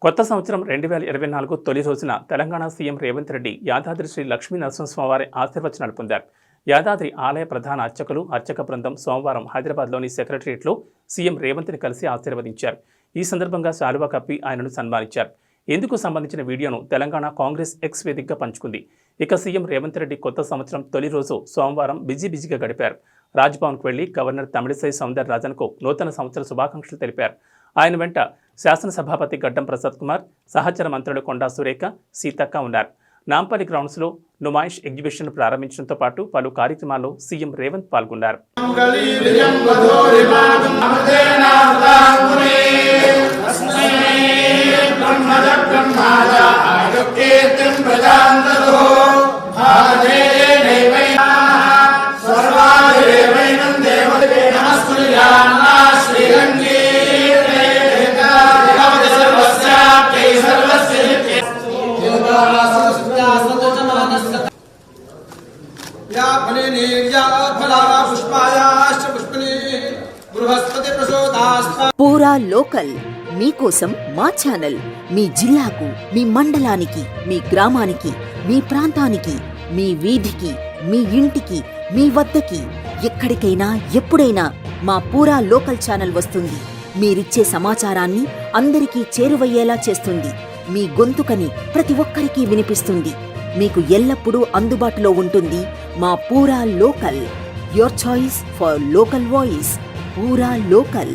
కొత్త సంవత్సరం 2024 తొలి రోజున తెలంగాణ సీఎం రేవంత్ రెడ్డి యాదాద్రి శ్రీ లక్ష్మీ నరసింహస్వామి ఆశీర్వచనాలు పొందారు. యాదాద్రి ఆలయ ప్రధాన అర్చకులు, అర్చక బృందం సోమవారం హైదరాబాద్లోని సెక్రటరియట్లో సీఎం రేవంత్ని కలిసి ఆశీర్వదించారు. ఈ సందర్భంగా శాలువా కప్పి ఆయనను సన్మానించారు. ఇందుకు సంబంధించిన వీడియోను తెలంగాణ కాంగ్రెస్ ఎక్స్ వేదికగా పంచుకుంది. ఇక సీఎం రేవంత్ రెడ్డి కొత్త సంవత్సరం తొలి రోజు సోమవారం బిజీగా గడిపారు. రాజ్భవన్కు వెళ్లి గవర్నర్ తమిళిసై సౌందరరాజన్కు నూతన సంవత్సర శుభాకాంక్షలు తెలిపారు. ఆయన వెంట శాసనసభాపతి గడ్డం ప్రసాద్ కుమార్, సహచర మంత్రులు కొండా సురేఖ, సీతక్క ఉన్నారు. నాంపల్లి గ్రౌండ్స్లో నుమాయిష్ ఎగ్జిబిషన్ ప్రారంభించడంతో పాటు పలు కార్యక్రమాల్లో సీఎం రేవంత్ పాల్గొన్నారు. పూరా లోకల్ మీకోసం మా ఛానల్ మీ జిల్లాకు, మీ మండలానికి, మీ గ్రామానికి, మీ ప్రాంతానికి, మీ వీధికి, మీ ఇంటికి, మీ వద్దకి, ఎక్కడికైనా ఎప్పుడైనా మా పూరా లోకల్ ఛానల్ వస్తుంది. మీరిచ్చే సమాచారాన్ని అందరికీ చేరువయ్యేలా చేస్తుంది. మీ గొంతుకని ప్రతి ఒక్కరికి వినిపిస్తుంది. మీకు ఎల్లప్పుడూ అందుబాటులో ఉంటుంది మా పూరా local. Your choice for local voice. పూరా లోకల్.